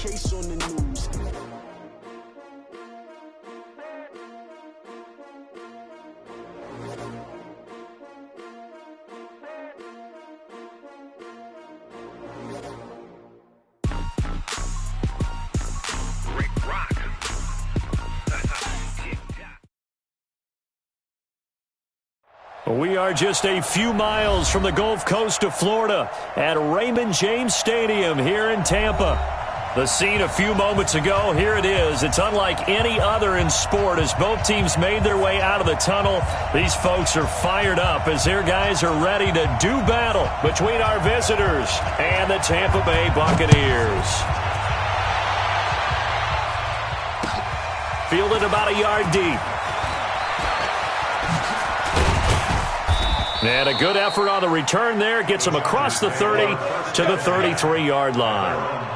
case on the news. We are just a few miles from the Gulf Coast of Florida at Raymond James Stadium here in Tampa. The scene a few moments ago, here it is. It's unlike any other in sport as both teams made their way out of the tunnel. These folks are fired up as their guys are ready to do battle between our visitors and the Tampa Bay Buccaneers. Fielded about a yard deep. And a good effort on the return there. Gets him across the 30 to the 33-yard line.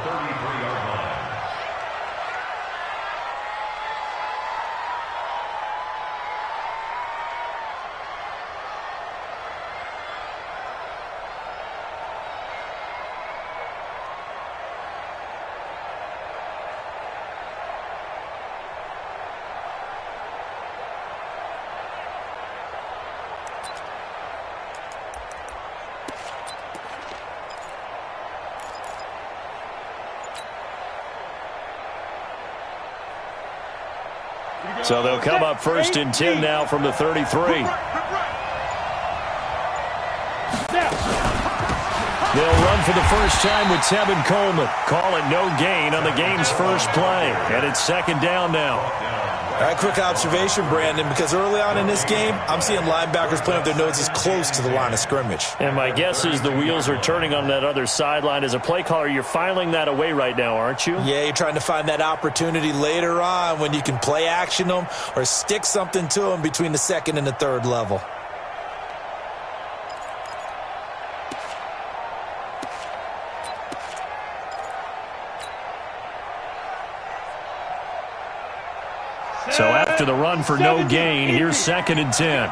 So they'll come up 1st and 10 now from the 33. They'll run for the first time with Tevin Coleman. Call it no gain on the game's first play. And it's 2nd down now. All right, quick observation, Brandon, because early on in this game, I'm seeing linebackers playing with their noses close to the line of scrimmage. And my guess is the wheels are turning on that other sideline. As a play caller, you're filing that away right now, aren't you? Yeah, you're trying to find that opportunity later on when you can play action them or stick something to them between the 2nd and the 3rd level. So after the run for no gain, here's 2nd and 10.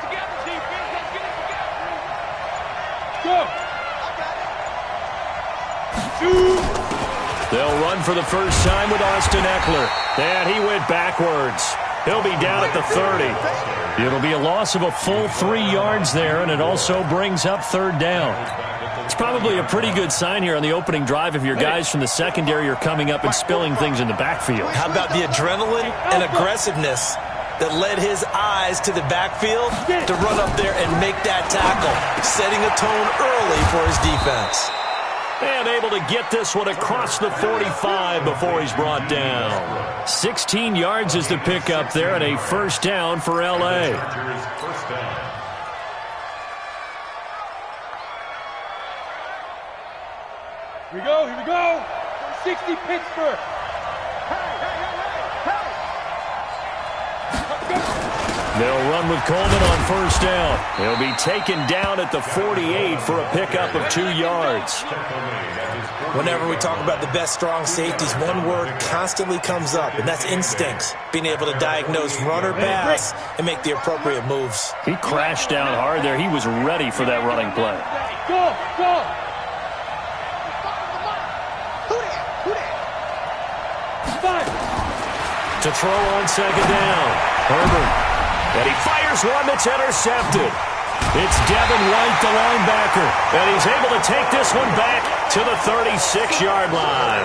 They'll run for the first time with Austin Eckler. And he went backwards. He'll be down at the 30. It'll be a loss of a full 3 yards there, and it also brings up 3rd down. It's probably a pretty good sign here on the opening drive if your guys from the secondary are coming up and spilling things in the backfield. How about the adrenaline and aggressiveness that led his eyes to the backfield to run up there and make that tackle, setting a tone early for his defense. And able to get this one across the 45 before he's brought down. 16 yards is the pickup there, and a 1st down for L.A. Here we go. 60 Pittsburgh. They'll run with Coleman on 1st down. He'll be taken down at the 48 for a pickup of 2 yards. Whenever we talk about the best strong safeties, one word constantly comes up, and that's instincts. Being able to diagnose run or pass and make the appropriate moves. He crashed down hard there. He was ready for that running play. Go. To throw on 2nd down. Herbert. And he fires one that's intercepted. It's Devin White, the linebacker. And he's able to take this one back to the 36-yard line.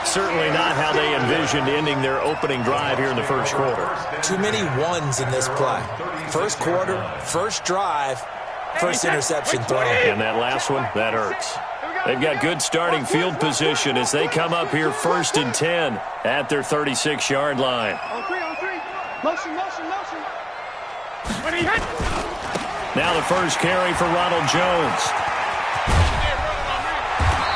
Certainly not how they envisioned ending their opening drive here in the 1st quarter. Too many ones in this play. 1st quarter, 1st drive, 1st interception throw. And that last one, that hurts. They've got good starting field position as they come up here 1st and 10 at their 36-yard line. On three. Motion. Now the first carry for Ronald Jones.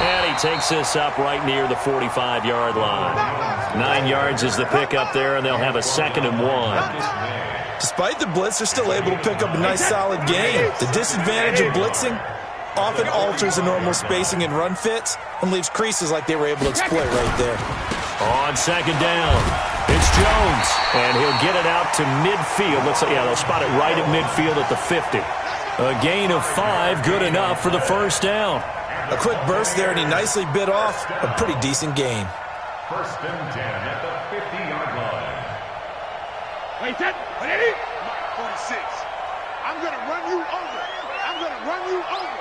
And he takes this up right near the 45-yard line. 9 yards is the pickup there, and they'll have a 2nd and 1. Despite the blitz, they're still able to pick up a nice solid gain. The disadvantage of blitzing often alters the normal spacing and run fits and leaves creases like they were able to exploit right there. On 2nd down, it's Jones, and he'll get it out to midfield. They'll spot it right at midfield at the 50. A gain of 5, good enough for the 1st down. A quick burst there, and he nicely bit off a pretty decent gain. First and 10 at the 50-yard line. Wait, that, ready? 46. I'm going to run you over. I'm going to run you over.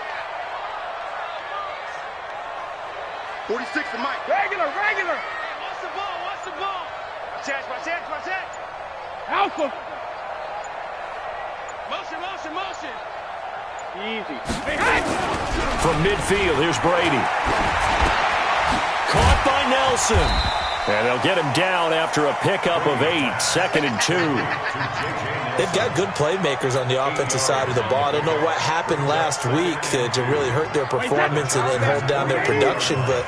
46 to Mike. Regular. Watch the ball, watch the ball. Watch that. Alpha. Motion. Easy. Hey! From midfield, here's Brady. Caught by Nelson. And they'll get him down after a pickup of 8, 2nd and 2. They've got good playmakers on the offensive side of the ball. I don't know what happened last week to really hurt their performance and hold down their production, but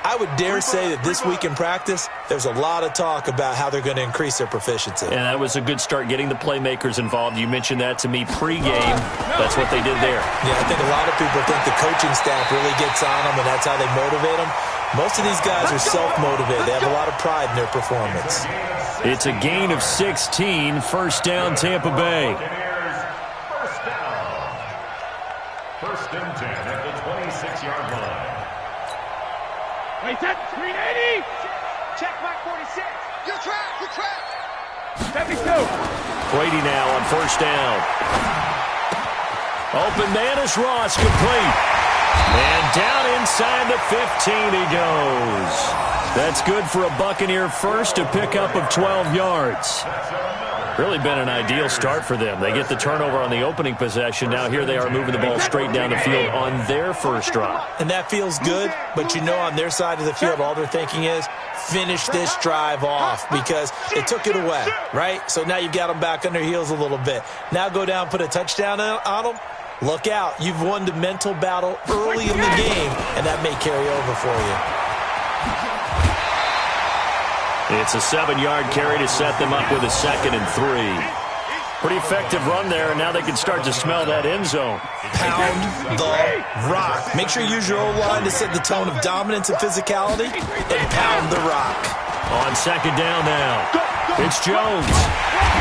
I would dare say that this week in practice, there's a lot of talk about how they're going to increase their proficiency. And that was a good start, getting the playmakers involved. You mentioned that to me pregame. That's what they did there. Yeah, I think a lot of people think the coaching staff really gets on them, and that's how they motivate them. Most of these guys are self-motivated. They have a lot of pride in their performance. It's a gain of 16, first down Tampa Bay. First down. First and 10 at the 26-yard line. Wait, that, 380. Check Mike 46. You're trapped. 72. Brady now on first down. Open man is Ross, complete. And down inside the 15 he goes. That's good for a Buccaneer first, a pickup of 12 yards. Really been an ideal start for them. They get the turnover on the opening possession. Now here they are moving the ball straight down the field on their first drive. And that feels good, but you know on their side of the field, all they're thinking is finish this drive off because it took it away, right? So now you've got them back on their heels a little bit. Now go down, put a touchdown on them. Look out. You've won the mental battle early in the game, and that may carry over for you. It's a 7-yard carry to set them up with a 2nd and 3. Pretty effective run there, and now they can start to smell that end zone. Pound the rock. Make sure you use your O-line to set the tone of dominance and physicality, and pound the rock. On second down now, it's Jones.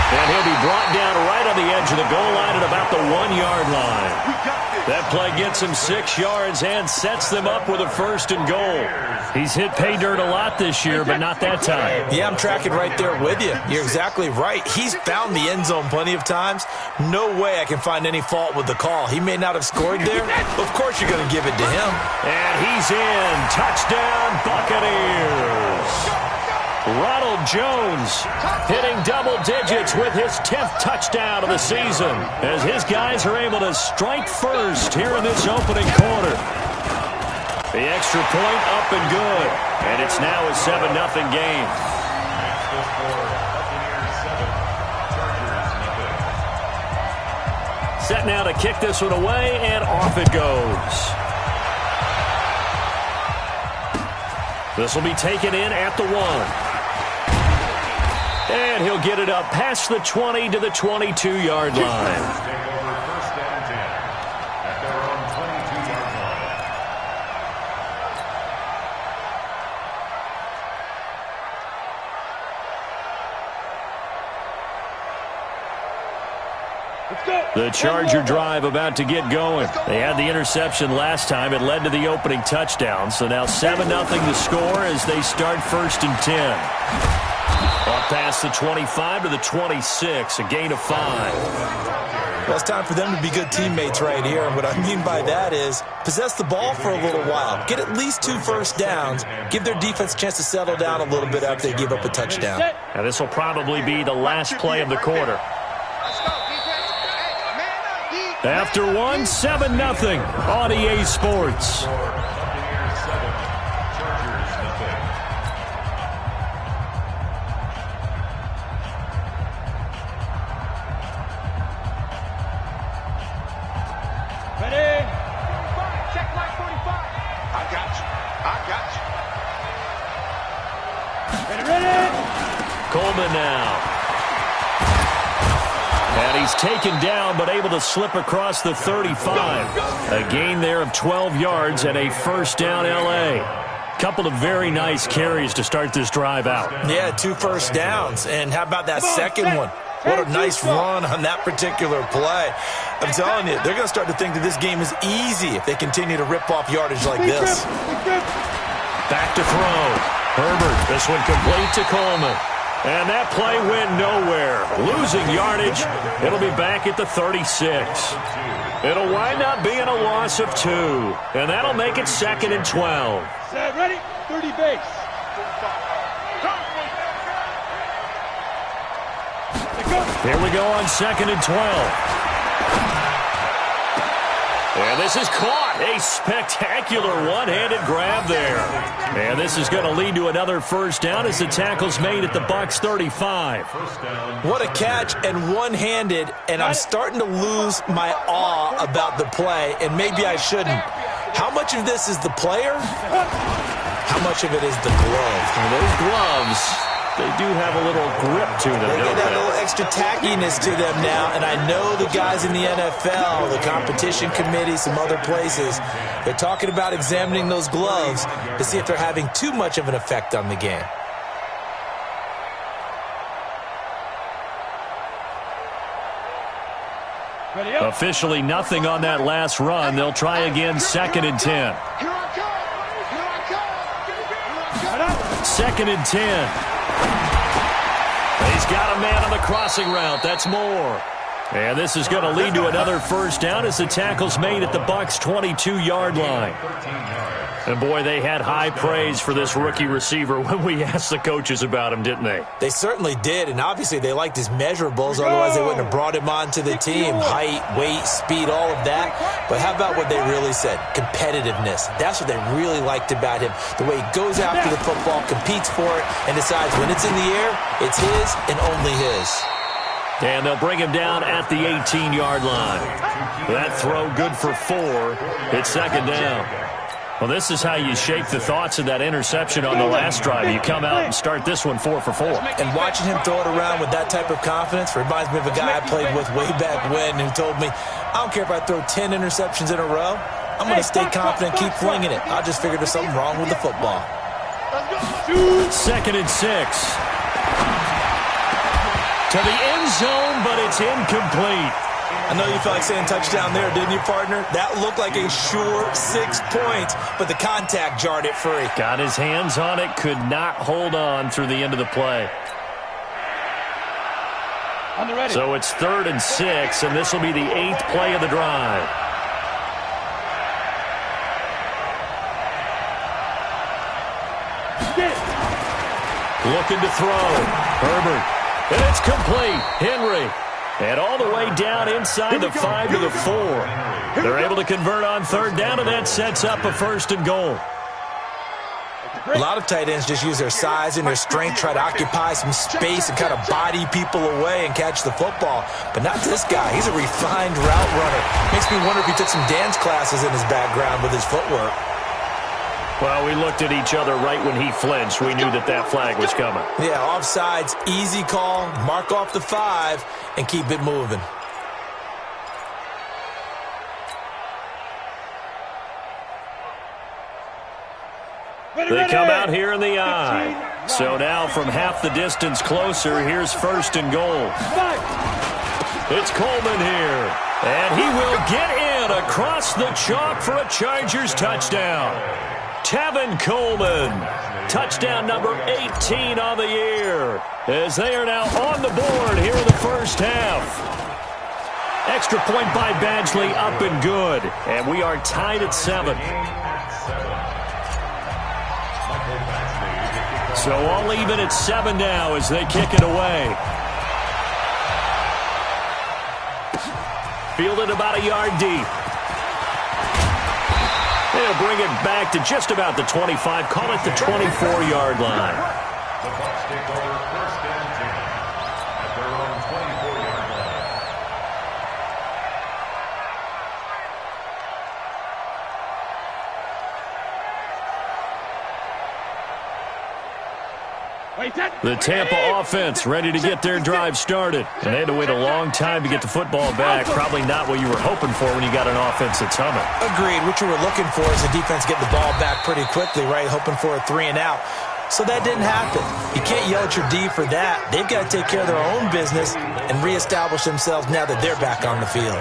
And he'll be brought down right on the edge of the goal line at about the 1-yard line. That play gets him 6 yards and sets them up with a first and goal. He's hit pay dirt a lot this year, but not that time. Yeah, I'm tracking right there with you. You're exactly right. He's found the end zone plenty of times. No way I can find any fault with the call. He may not have scored there. Of course you're going to give it to him. And he's in. Touchdown, Buccaneers. Ronald Jones hitting double digits with his 10th touchdown of the season as his guys are able to strike first here in this opening quarter. The extra point up and good, and it's now a 7-0 game. Set now to kick this one away, and off it goes. This will be taken in at the 1. And he'll get it up past the 20 to the 22-yard line. The Charger drive about to get going. They had the interception last time. It led to the opening touchdown. So now 7-0 the score as they start first and 10. Up past the 25 to the 26, a gain of 5. Well, it's time for them to be good teammates right here. And what I mean by that is possess the ball for a little while. Get at least 2 first downs. Give their defense a chance to settle down a little bit after they give up a touchdown. Now this will probably be the last play of the quarter. After 1, 7-0 on EA Sports. Ready? Check Mike 45. I got you. Ready? Coleman now. And he's taken down, but able to slip across the 35. A gain there of 12 yards and a first down L.A. Couple of very nice carries to start this drive out. Yeah, 2 first downs. And how about that second one? What a nice run on that particular play. I'm telling you, they're going to start to think that this game is easy if they continue to rip off yardage like this. Back to throw. Herbert, this one complete to Coleman. And that play went nowhere. Losing yardage. It'll be back at the 36. It'll wind up being a loss of 2. And that'll make it 2nd and 12. Set, ready, 30 base. Here we go on 2nd and 12. And this is caught. A spectacular one-handed grab there. And this is going to lead to another first down as the tackle's made at the Bucs 35. What a catch and one-handed, and I'm starting to lose my awe about the play, and maybe I shouldn't. How much of this is the player? How much of it is the glove? And those gloves, they do have a little grip to them. They get that little extra tackiness to them now, and I know the guys in the NFL, the competition committee, some other places, they're talking about examining those gloves to see if they're having too much of an effect on the game. Officially nothing on that last run. They'll try again 2nd and 10. Here I come. 2nd and 10. He's got a man on the crossing route. That's Moore. And this is going to lead to another first down as the tackle's made at the Bucs 22-yard line. And boy, they had high praise for this rookie receiver when we asked the coaches about him, didn't they? They certainly did, and obviously they liked his measurables, otherwise they wouldn't have brought him onto the team. Height, weight, speed, all of that. But how about what they really said? Competitiveness. That's what they really liked about him. The way he goes after the football, competes for it, and decides when it's in the air, it's his and only his. And they'll bring him down at the 18-yard line. That throw good for 4. It's 2nd down. Well, this is how you shake the thoughts of that interception on the last drive. You come out and start this one 4 for 4. And watching him throw it around with that type of confidence reminds me of a guy I played with way back when who told me, I don't care if I throw 10 interceptions in a row. I'm going to stay confident and keep flinging it. I just figured there's something wrong with the football. 2nd and 6. To the end zone, but it's incomplete. I know you felt like saying touchdown there, didn't you, partner? That looked like a sure 6 points, but the contact jarred it free. Got his hands on it, could not hold on through the end of the play. So it's 3rd and 6, and this will be the 8th play of the drive. Looking to throw. Herbert. And it's complete. Henry. And all the way down inside the 5 to the 4. They're able to convert on 3rd down, and that sets up a 1st and goal. A lot of tight ends just use their size and their strength, try to occupy some space and kind of body people away and catch the football. But not this guy. He's a refined route runner. Makes me wonder if he took some dance classes in his background with his footwork. Well, we looked at each other right when he flinched. We knew that that flag was coming. Yeah, offsides, easy call, mark off the 5, and keep it moving. They come out here in the I. So now from half the distance closer, here's 1st and goal. It's Coleman here. And he will get in across the chalk for a Chargers touchdown. Tevin Coleman, touchdown number 18 on the year, as they are now on the board here in the first half. Extra point by Badgley, up and good, and we are tied at 7. So all even at 7 now as they kick it away. Fielded about a yard deep. They'll bring it back to just about the 25, call it the 24-yard line. The Bucs take over 1st and 10 at their own 24-yard line. The Tampa offense ready to get their drive started. And they had to wait a long time to get the football back. Probably not what you were hoping for when you got an offense that's humming. Agreed. What you were looking for is the defense get the ball back pretty quickly, right? Hoping for a 3 and out. So that didn't happen. You can't yell at your D for that. They've got to take care of their own business and reestablish themselves now that they're back on the field.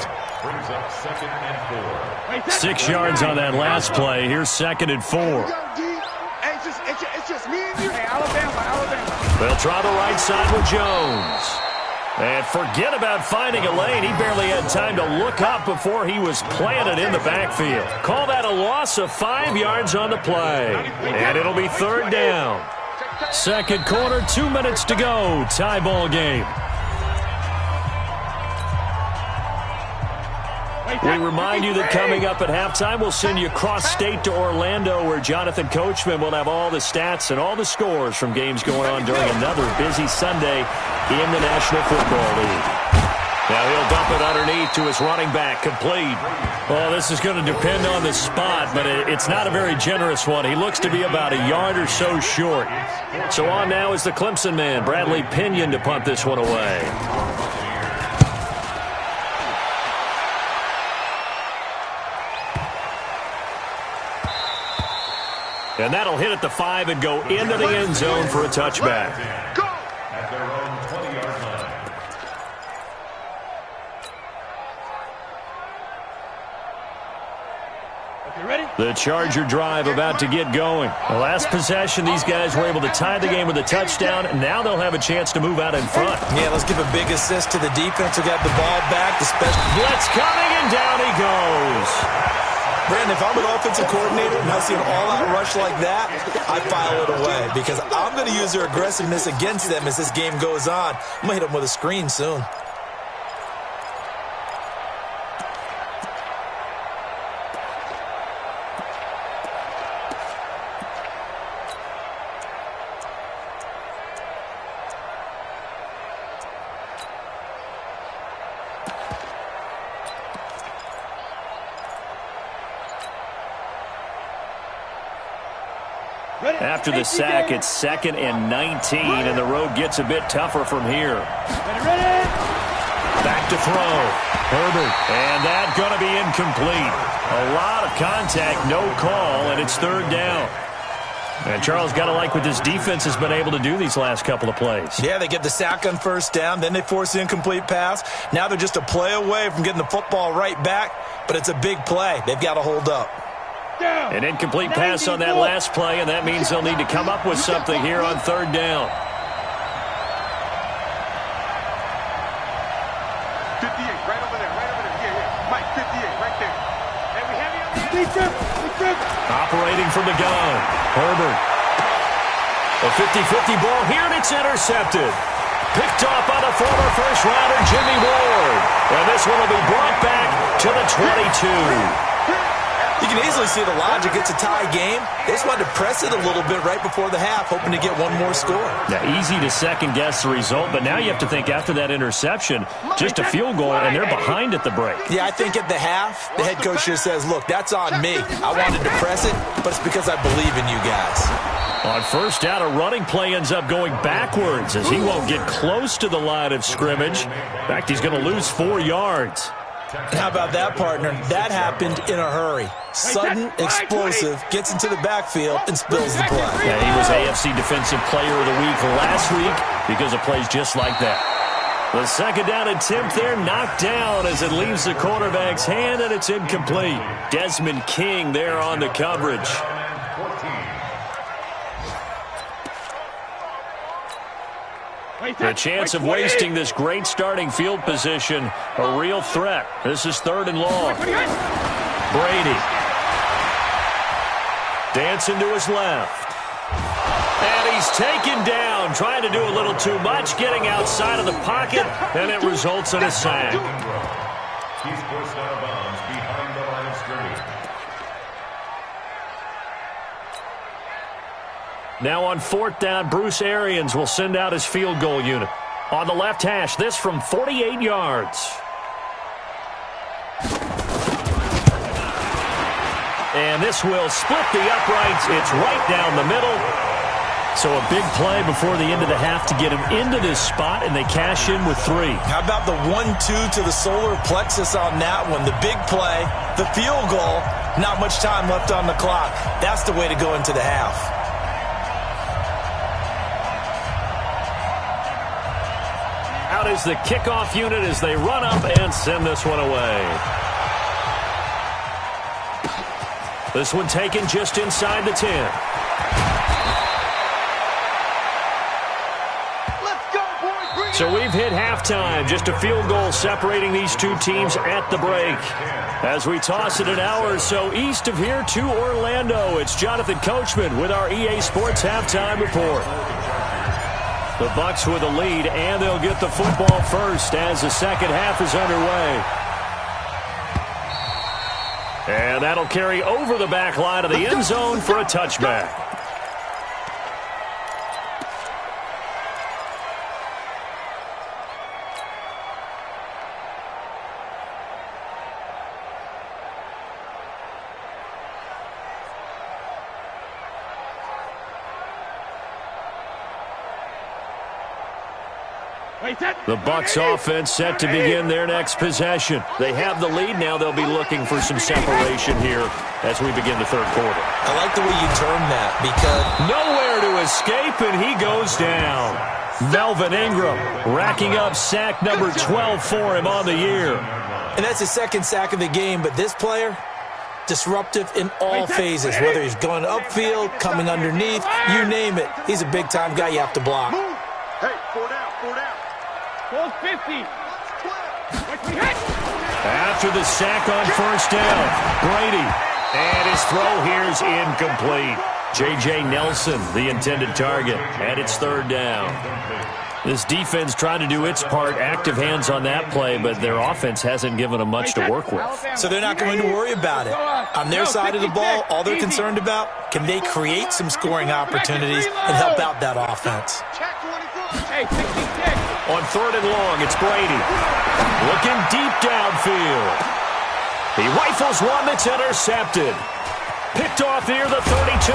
6 yards on that last play. Here's 2nd and 4. It's just me and you. Hey, Alabama. They'll try the right side with Jones. And forget about finding a lane. He barely had time to look up before he was planted in the backfield. Call that a loss of 5 yards on the play. And it'll be 3rd down. 2nd quarter, 2 minutes to go. Tie ball game. We remind you that coming up at halftime, we'll send you cross-state to Orlando, where Jonathan Coachman will have all the stats and all the scores from games going on during another busy Sunday in the National Football League. Now he'll dump it underneath to his running back, complete. Well, this is going to depend on the spot, but it's not a very generous one. He looks to be about a yard or so short. So on now is the Clemson man, Bradley Pinion, to punt this one away. And that'll hit at the 5 and go into the end zone for a touchback. At their own 20-yard line. The Charger drive about to get going. The last possession, these guys were able to tie the game with a touchdown, and now they'll have a chance to move out in front. Yeah, let's give a big assist to the defense who got the ball back. The special blitz coming, and down he goes. Brandon, if I'm an offensive coordinator and I see an all-out rush like that, I file it away because I'm going to use their aggressiveness against them as this game goes on. I'm going to hit them with a screen soon. After the sack, it's 2nd and 19, and the road gets a bit tougher from here. Back to throw. Herbert, and that's going to be incomplete. A lot of contact, no call, and it's 3rd down. And Charles, got to like what this defense has been able to do these last couple of plays. Yeah, they get the sack on 1st down, then they force the incomplete pass. Now they're just a play away from getting the football right back, but it's a big play. They've got to hold up. An incomplete pass on that last play, and that means they'll need to come up with something here on 3rd down. 58, right over there. Yeah. Mike, 58, right there. Hey, we have you on the operating from the gun. Herbert. A 50-50 ball here, and it's intercepted. Picked off by the former first-rounder Jimmy Ward. And this one will be brought back to the 22. You can easily see the logic. It's a tie game. They just wanted to press it a little bit right before the half, hoping to get one more score. Yeah, easy to second-guess the result, but now you have to think after that interception, just a field goal, and they're behind at the break. Yeah, I think at the half, the head coach just says, look, that's on me. I wanted to press it, but it's because I believe in you guys. On 1st down, a running play ends up going backwards as he won't get close to the line of scrimmage. In fact, he's going to lose 4 yards. And how about that, partner? That happened in a hurry. Sudden, explosive, gets into the backfield, and spills the play. Yeah, he was AFC Defensive Player of the Week last week because of plays just like that. The 2nd down attempt there knocked down as it leaves the quarterback's hand, and it's incomplete. Desmond King there on the coverage. The chance of wasting this great starting field position, a real threat. This is 3rd and long. Brady. Dancing to his left. And he's taken down, trying to do a little too much, getting outside of the pocket, and it results in a sack. He's pushed out of bounds behind the line of scrimmage. Now on 4th down, Bruce Arians will send out his field goal unit. On the left hash, this from 48 yards. And this will split the uprights. It's right down the middle. So a big play before the end of the half to get him into this spot, and they cash in with 3. How about the 1-2 to the solar plexus on that one? The big play, the field goal, not much time left on the clock. That's the way to go into the half. Out is the kickoff unit as they run up and send this one away. This one taken just inside the 10. So we've hit halftime. Just a field goal separating these two teams at the break. As we toss it an hour or so east of here to Orlando, it's Jonathan Coachman with our EA Sports Halftime Report. The Bucs with a lead, and they'll get the football first as the second half is underway. And that'll carry over the back line of the end zone for a touchback. The Bucs offense set to begin their next possession. They have the lead. Now they'll be looking for some separation here as we begin the third quarter. I like the way you term that because nowhere to escape, and he goes down. Melvin Ingram racking up sack number 12 for him on the year. And that's his second sack of the game, but this player, disruptive in all phases, whether he's going upfield, coming underneath, you name it. He's a big-time guy you have to block. Hey, 4 down, 4 down. 50. After the sack on first down, Brady. And his throw here's incomplete. J.J. Nelson, the intended target, and it's third down. This defense trying to do its part, active hands on that play, but their offense hasn't given them much to work with. So they're not going to worry about it. On their side of the ball, all they're concerned about, can they create some scoring opportunities and help out that offense? On third and long, it's Brady. Looking deep downfield. He rifles one that's intercepted. Picked off near the 32.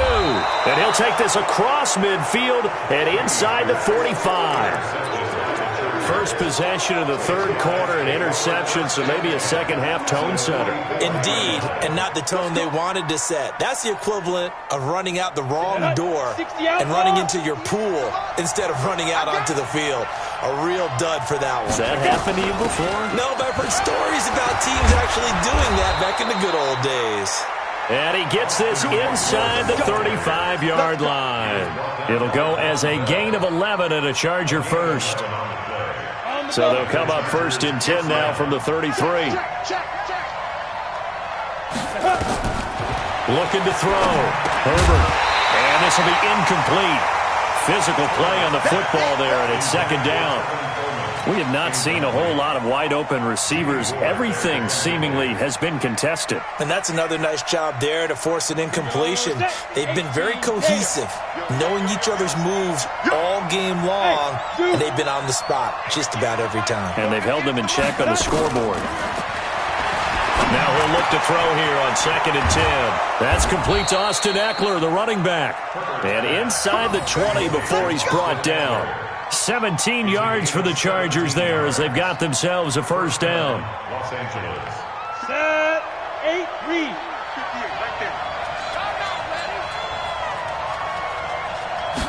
And he'll take this across midfield and inside the 45. First possession of the third quarter, an interception, so maybe a second-half tone setter. Indeed, and not the tone they wanted to set. That's the equivalent of running out the wrong door and running into your pool instead of running out onto the field. A real dud for that one. Has that happened to you before? No, but I've heard stories about teams actually doing that back in the good old days. And he gets this inside the 35-yard line. It'll go as a gain of 11 and a Charger first. So they'll come up first and 10 now from the 33. Looking to throw. Herbert. And this will be incomplete. Physical play on the football there, and it's second down. We have not seen a whole lot of wide-open receivers. Everything seemingly has been contested. And that's another nice job there to force an incompletion. They've been very cohesive, knowing each other's moves all game long, and they've been on the spot just about every time. And they've held them in check on the scoreboard. Now he'll look to throw here on second and 10. That's complete to Austin Eckler, the running back. And inside the 20 before he's brought down. 17 yards for the Chargers there as they've got themselves a first down. Los Angeles. Set, 8, read. 58, right there.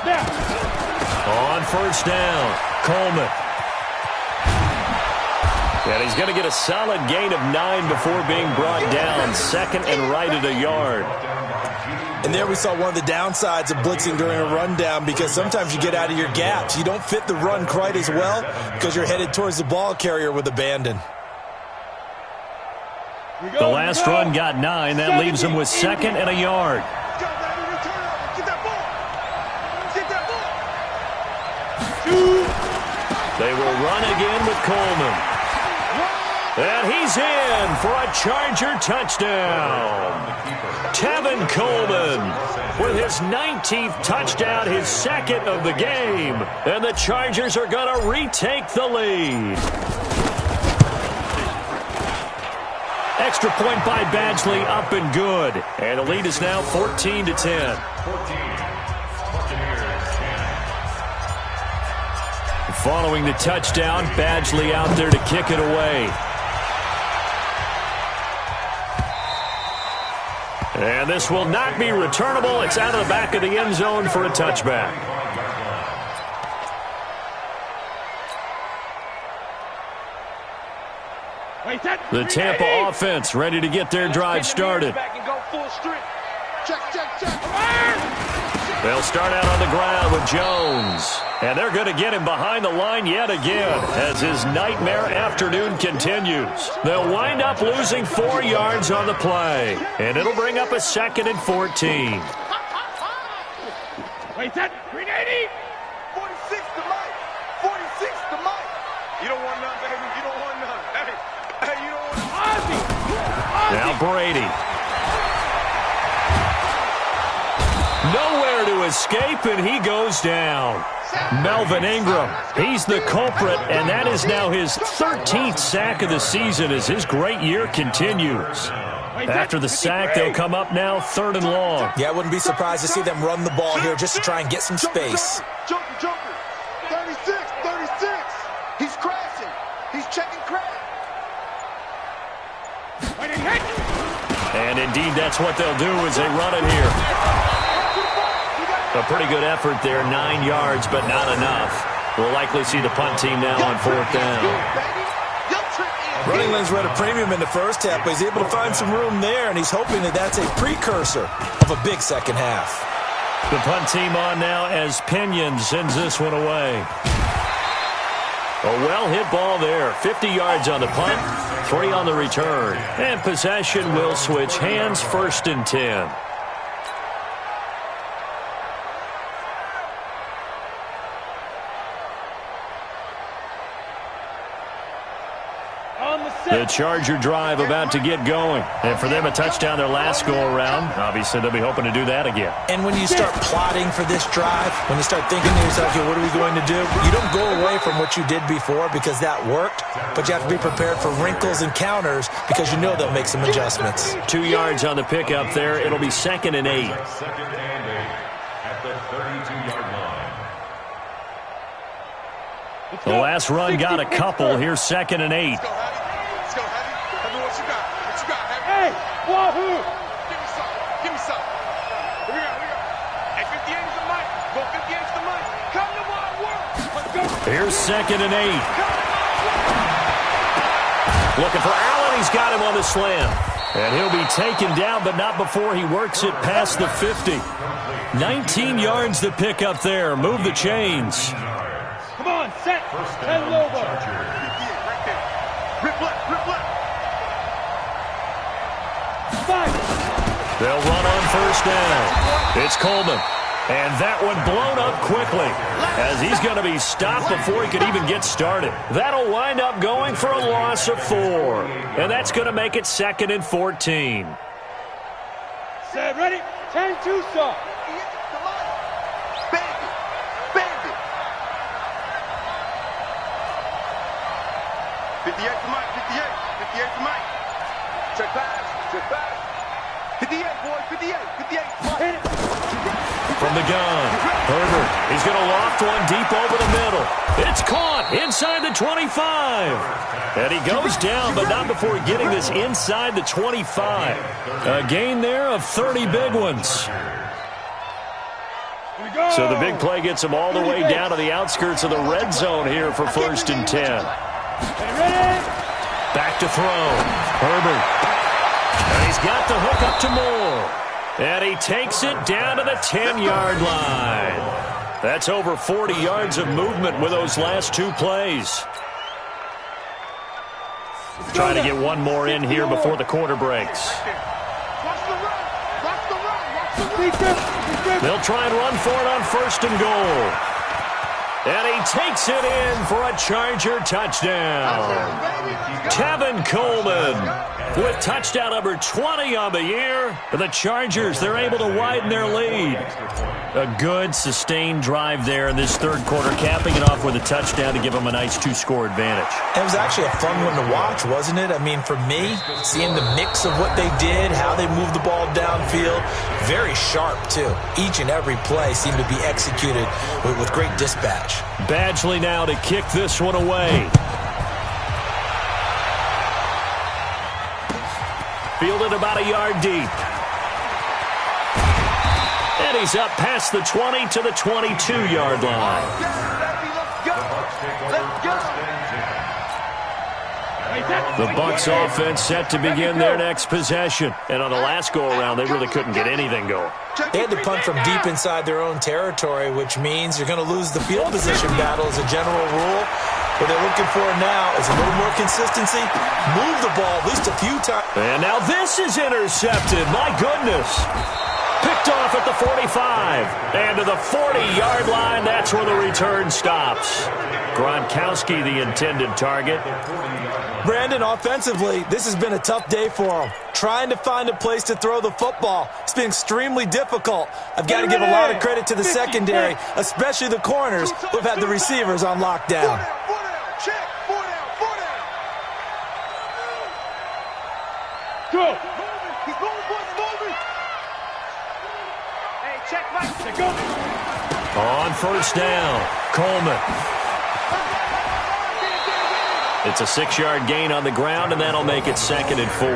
Now. On first down, Coleman. And he's going to get a solid gain of 9 before being brought down. Second and right at a yard. And there we saw one of the downsides of blitzing during a rundown, because sometimes you get out of your gaps. You don't fit the run quite as well because you're headed towards the ball carrier with abandon. The last run got 9. That leaves him with second and a yard. They will run again with Coleman. And he's in for a Charger touchdown. Tevin Coleman with his 19th touchdown, his second of the game. And the Chargers are going to retake the lead. Extra point by Badgley, up and good. And the lead is now 14-10. Following the touchdown, Badgley out there to kick it away. And this will not be returnable. It's out of the back of the end zone for a touchback. The Tampa offense ready to get their drive started. They'll start out on the ground with Jones. And they're going to get him behind the line yet again as his nightmare afternoon continues. They'll wind up losing 4 yards on the play. And it'll bring up a 2nd and 14. Wait, that 380. 46 to Mike. 46 to Mike. You don't want none, baby. You don't want none. Hey, you don't want none. Now Brady. Nowhere to escape, and he goes down. Melvin Ingram, he's the culprit, and that is now his 13th sack of the season as his great year continues. After the sack, they'll come up now 3rd and long. Yeah, I wouldn't be surprised to see them run the ball here just to try and get some space. Joker. 36. He's crashing. He's checking crash. And indeed, that's what they'll do as they run it here. A pretty good effort there, 9 yards, but not enough. We'll likely see the punt team now on 4th down. Running lanes were at a premium in the first half, but he's able to find some room there, and he's hoping that that's a precursor of a big second half. The punt team on now as Pinion sends this one away. A well-hit ball there. 50 yards on the punt, 3 on the return. And possession will switch hands, 1st and 10. The Charger drive about to get going. And for them, a touchdown their last go-around. Obviously, they'll be hoping to do that again. And when you start plotting for this drive, when you start thinking to yourself, okay, what are we going to do? You don't go away from what you did before because that worked, but you have to be prepared for wrinkles and counters because you know they'll make some adjustments. 2 yards on the pickup there. It'll be 2nd and 8. 2nd and 8 at the 32-yard line. The last run got a couple. Here's 2nd and 8. Hey, wahoo! Give me some. Here we go. Hey, 58 is the mic. Go 58 is the mic. Come to my work. Let's go. Here's 2nd and 8. Looking for Allen. He's got him on the slam. And he'll be taken down, but not before he works it past the 50. 19 yards to pick up there. Move the chains. Come on, set. Head over. Rip left. They'll run on 1st down. It's Coleman. And that one blown up quickly as he's going to be stopped before he could even get started. That'll wind up going for a loss of 4. And that's going to make it 2nd and 14. Set, ready? 10-2, stop. Bandit. 58 to Mike. 58 to Mike. Check pass. 58, boys. 58. Hit it. From the gun, Herbert. He's going to loft one deep over the middle. It's caught inside the 25. And he goes down, but not before getting this inside the 25. A gain there of 30 big ones. So the big play gets him all the way down to the outskirts of the red zone here for 1st and 10. Back to throw. Herbert. And he's got the hook up to Moore. And he takes it down to the 10-yard line. That's over 40 yards of movement with those last 2 plays. Trying to get one more in here before the quarter breaks. They'll try and run for it on 1st and goal. And he takes it in for a Charger touchdown. Tevin Coleman with touchdown number 20 on the year. The Chargers, they're able to widen their lead. A good, sustained drive there in this 3rd quarter, capping it off with a touchdown to give them a nice 2-score advantage. It was actually a fun one to watch, wasn't it? I mean, for me, seeing the mix of what they did, how they moved the ball downfield, very sharp, too. Each and every play seemed to be executed with great dispatch. Badgley now to kick this one away. Fielded about a yard deep. And he's up past the 20 to the 22-yard line. The Bucs offense set to begin their next possession. And on the last go-around, they really couldn't get anything going. They had to punt from deep inside their own territory, which means you're going to lose the field position battle as a general rule. What they're looking for now is a little more consistency. Move the ball at least a few times. And now this is intercepted. My goodness. Picked off at the 45. And to the 40-yard line, that's where the return stops. Gronkowski, the intended target. Brandon, offensively, this has been a tough day for him. Trying to find a place to throw the football. It's been extremely difficult. I've got to give a lot of credit to the secondary, especially the corners who have had the receivers on lockdown. Go. He's moving, boys, moving. Hey, check Mike. Go. On first down, Coleman. It's a 6-yard gain on the ground, and that'll make it 2nd and 4.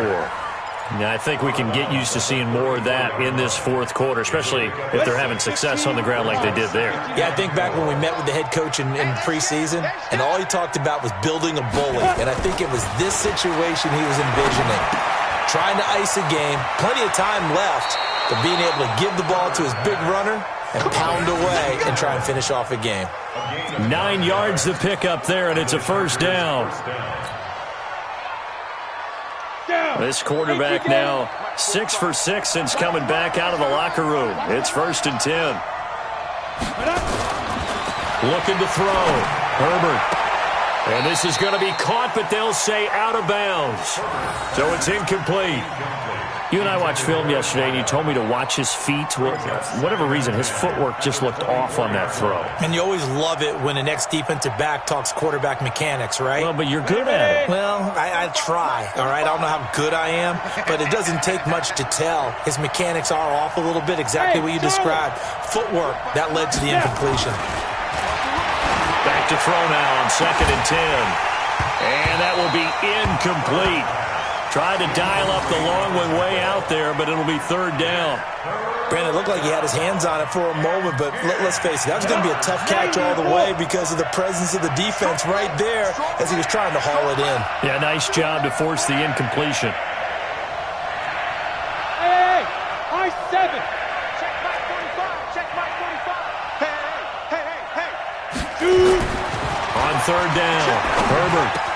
Now, I think we can get used to seeing more of that in this fourth quarter, especially if they're having success on the ground like they did there. Yeah, I think back when we met with the head coach in preseason, and all he talked about was building a bully. And I think it was this situation he was envisioning. Trying to ice a game, plenty of time left, but being able to give the ball to his big runner and pound away and try and finish off a game. 9 yards to pick up there, and it's a first down. This quarterback now 6 for 6 since coming back out of the locker room. It's 1st and 10. Looking to throw. Herbert. And this is going to be caught, but they'll say out of bounds. So it's incomplete. You and I watched film yesterday, and you told me to watch his feet. Well, for whatever reason, his footwork just looked off on that throw. And you always love it when the next defensive back talks quarterback mechanics, right? Well, but you're good at it. Well, I try, all right? I don't know how good I am, but it doesn't take much to tell. His mechanics are off a little bit, exactly what you described. Footwork, that led to the incompletion. Back to throw now on 2nd and 10. And that will be incomplete. Tried to dial up the long one way out there, but it'll be 3rd down. Brandon, it looked like he had his hands on it for a moment, but let's face it, that was going to be a tough catch all the way because of the presence of the defense right there as he was trying to haul it in. Yeah, nice job to force the incompletion. Hey, high 7. Check Mike 45. Check Mike 45. Hey. On 3rd down, Herbert.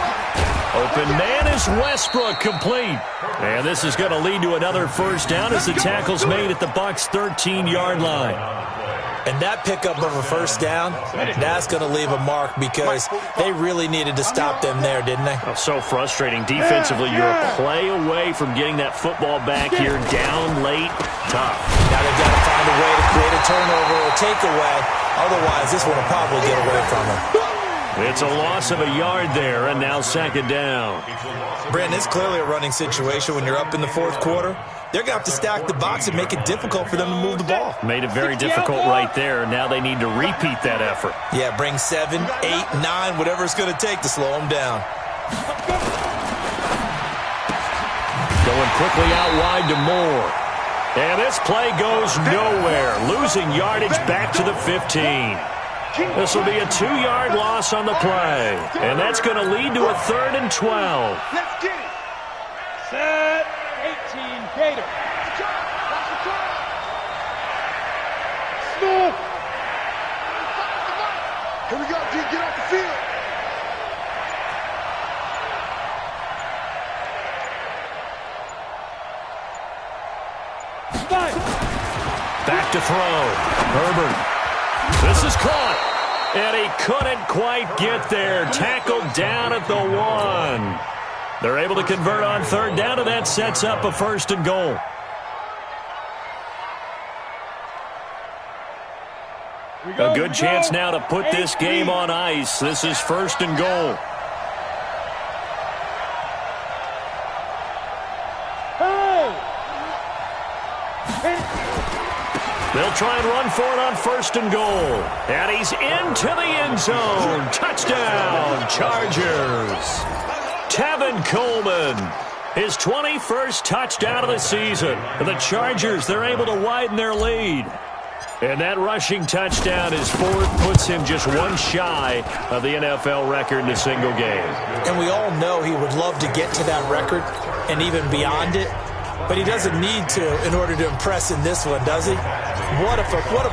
Open man is Westbrook, complete. And this is going to lead to another first down as the tackle's made at the Bucs' 13-yard line. And that pickup of a first down, that's going to leave a mark because they really needed to stop them there, didn't they? Oh, so frustrating. Defensively, you're a play away from getting that football back here down late. Tough. Now they've got to find a way to create a turnover or takeaway. Otherwise, this one will probably get away from them. It's a loss of a yard there, and now 2nd down. Brandon, it's clearly a running situation when you're up in the fourth quarter. They're going to have to stack the box and make it difficult for them to move the ball. Made it very difficult right there. Now they need to repeat that effort. Yeah, bring 7, 8, 9, whatever it's going to take to slow them down. Going quickly out wide to Moore. And this play goes nowhere. Losing yardage back to the 15. This will be a 2-yard loss on the play. And that's going to lead to a 3rd and 12. Let's get it. Set. 18, Gator. Smooth. Here we go, D. Get off the field. Back to throw. Herbert. This is caught. And he couldn't quite get there. Tackled down at the 1. They're able to convert on 3rd down, and that sets up a 1st and goal. A good chance now to put this game on ice. This is 1st and goal. They'll try and run for it on 1st and goal. And he's into the end zone. Touchdown, Chargers. Tevin Coleman, his 21st touchdown of the season. The Chargers, they're able to widen their lead. And that rushing touchdown is fourth, puts him just one shy of the NFL record in a single game. And we all know he would love to get to that record and even beyond it, but he doesn't need to in order to impress in this one, does he? What a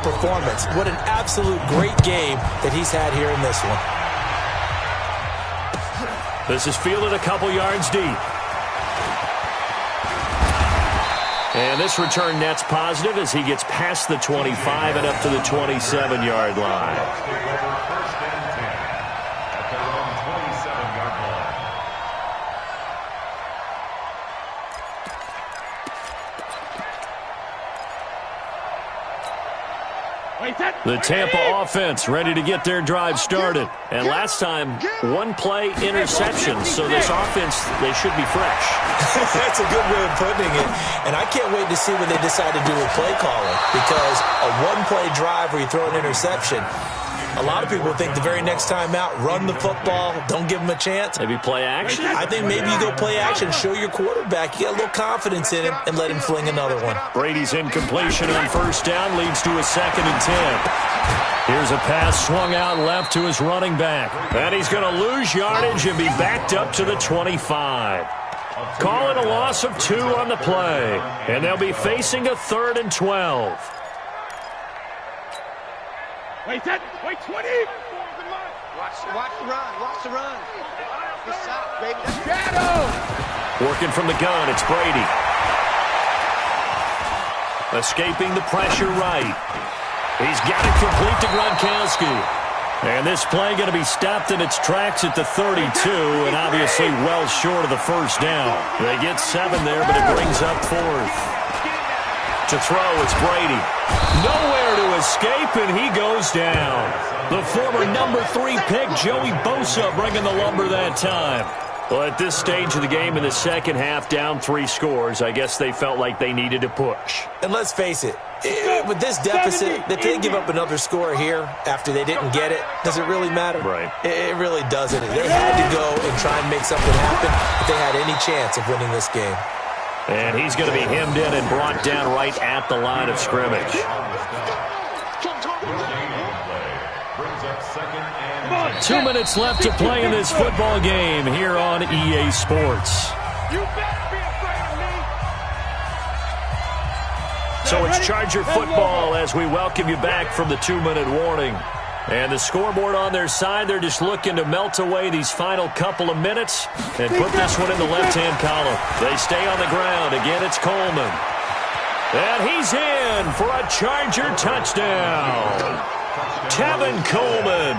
performance. What an absolute great game that he's had here in this one. This is fielded a couple yards deep. And this return net's positive as he gets past the 25 and up to the 27-yard line. The Tampa offense ready to get their drive started. And last time, one-play interception. So this offense, they should be fresh. That's a good way of putting it. And I can't wait to see what they decide to do with play calling. Because a one-play drive where you throw an interception, a lot of people think the very next time out, run the football, don't give them a chance. Maybe play action? I think maybe you go play action, show your quarterback, you get a little confidence in him, and let him fling another one. Brady's incompletion on first down leads to a 2nd and 10. Here's a pass swung out left to his running back. And he's going to lose yardage and be backed up to the 25. Call it a loss of 2 on the play. And they'll be facing a 3rd and 12. Wait 20. Watch the run. Watch the run. Good shot, baby. Shadow. Working from the gun, it's Brady. Escaping the pressure right. He's got it complete to Gronkowski. And this play going to be stopped in its tracks at the 32, and obviously well short of the first down. They get 7 there, but it brings up 4th. To throw, it's Brady. Nowhere to escape, and he goes down. The former number 3 pick, Joey Bosa, bringing the lumber that time. Well, at this stage of the game in the second half, down 3 scores, I guess they felt like they needed to push. And let's face it, with this deficit, if they give up another score here after they didn't get it, does it really matter? Right. It really doesn't. They had to go and try and make something happen if they had any chance of winning this game. And he's going to be hemmed in and brought down right at the line of scrimmage. 2 minutes left to play in this football game here on EA Sports. So it's Charger football as we welcome you back from the 2-minute warning. And the scoreboard on their side, they're just looking to melt away these final couple of minutes and put this one in the left-hand column. They stay on the ground. Again, it's Coleman. And he's in for a Charger touchdown. Tevin Coleman.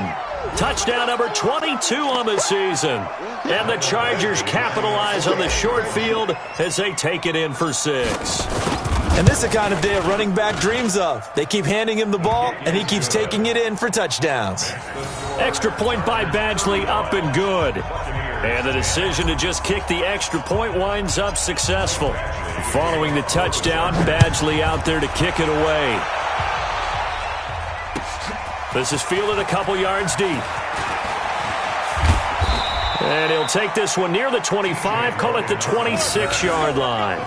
Touchdown number 22 on the season. And the Chargers capitalize on the short field as they take it in for 6. And this is the kind of day a running back dreams of. They keep handing him the ball, and he keeps taking it in for touchdowns. Extra point by Badgley, up and good. And the decision to just kick the extra point winds up successful. Following the touchdown, Badgley out there to kick it away. This is fielded a couple yards deep. And he'll take this one near the 25, call it the 26-yard line.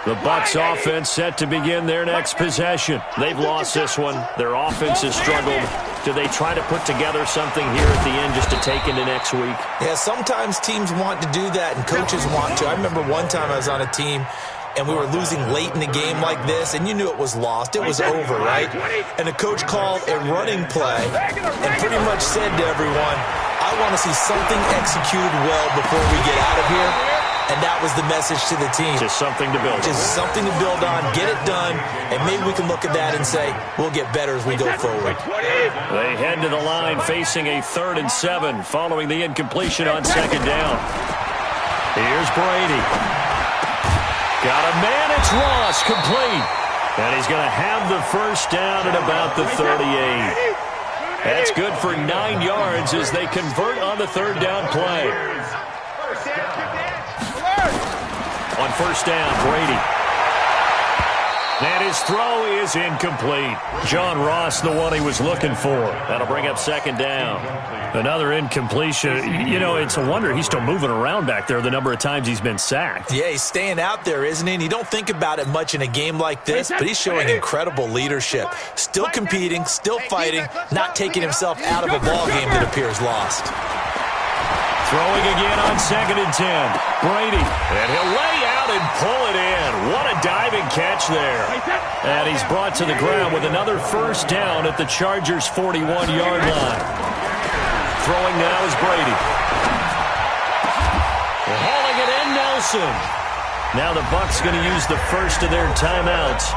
The Bucs offense set to begin their next possession. They've lost this one. Their offense has struggled. Do they try to put together something here at the end just to take into next week? Yeah, sometimes teams want to do that and coaches want to. I remember one time I was on a team and we were losing late in the game like this, and you knew it was lost. It was over, right? And the coach called a running play and pretty much said to everyone, I want to see something executed well before we get out of here. And that was the message to the team. Just something to build on. Just something to build on, get it done, and maybe we can look at that and say, we'll get better as we go forward. They head to the line facing a 3rd and 7 following the incompletion on 2nd down. Here's Brady. Got a man, it's Ross, complete. And he's going to have the first down at about the 38. That's good for 9 yards as they convert on the 3rd down play. On first down, Brady. And his throw is incomplete. John Ross, the one he was looking for. That'll bring up second down. Another incompletion. You know, it's a wonder he's still moving around back there the number of times he's been sacked. Yeah, he's staying out there, isn't he? And you don't think about it much in a game like this, but he's showing incredible leadership. Still competing, still fighting, not taking himself out of a ball game that appears lost. Throwing again on 2nd and 10. Brady. And he'll lay out and pull it in. What a diving catch there. And he's brought to the ground with another first down at the Chargers' 41-yard line. Throwing now is Brady. Hauling it in, Nelson. Now the Bucs going to use the first of their timeouts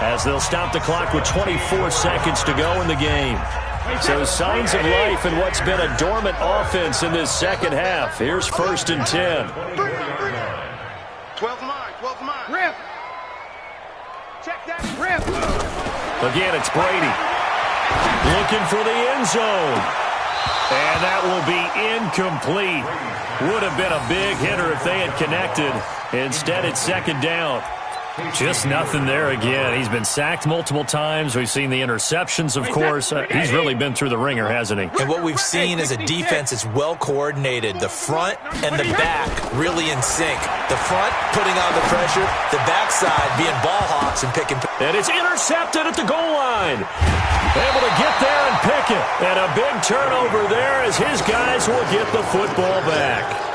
as they'll stop the clock with 24 seconds to go in the game. So signs of life in what's been a dormant offense in this second half. Here's 1st and 10. 12 mine. Rip. Check that. Rip. Again, it's Brady. Looking for the end zone. And that will be incomplete. Would have been a big hitter if they had connected. Instead, it's 2nd down. Just nothing there again. He's been sacked multiple times. We've seen the interceptions, of course. He's really been through the ringer, hasn't he? And what we've seen is a defense that's well coordinated. The front and the back really in sync. The front putting on the pressure, the backside being ball hawks and picking. And it's intercepted at the goal line. Able to get there and pick it. And a big turnover there as his guys will get the football back.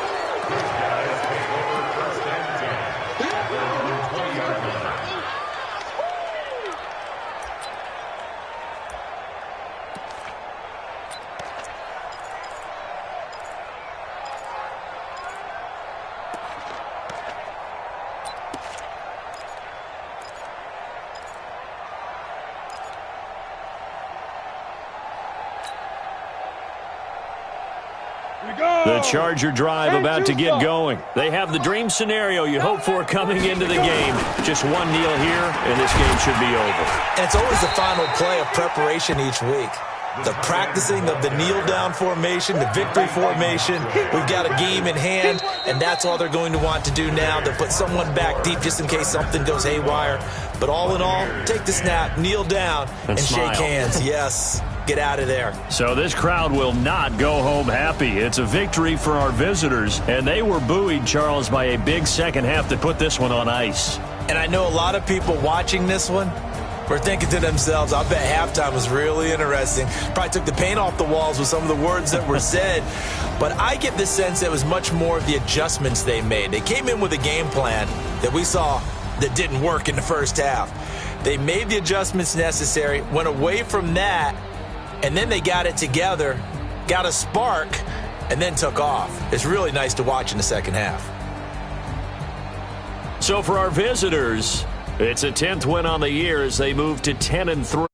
The Charger drive about to get going. They have the dream scenario you hope for coming into the game. Just one kneel here, and this game should be over. And it's always the final play of preparation each week. The practicing of the kneel-down formation, the victory formation. We've got a game in hand, and that's all they're going to want to do now. They'll put someone back deep just in case something goes haywire. But all in all, take the snap, kneel down, and shake hands. Yes. Get out of there. So this crowd will not go home happy. It's a victory for our visitors, and they were buoyed, Charles, by a big second half that put this one on ice. And I know a lot of people watching this one were thinking to themselves, I bet halftime was really interesting. Probably took the paint off the walls with some of the words that were said. But I get the sense it was much more of the adjustments they made. They came in with a game plan that we saw that didn't work in the first half. They made the adjustments necessary, went away from that, and then they got it together, got a spark, and then took off. It's really nice to watch in the second half. So for our visitors, it's a 10th win on the year as they move to 10-3.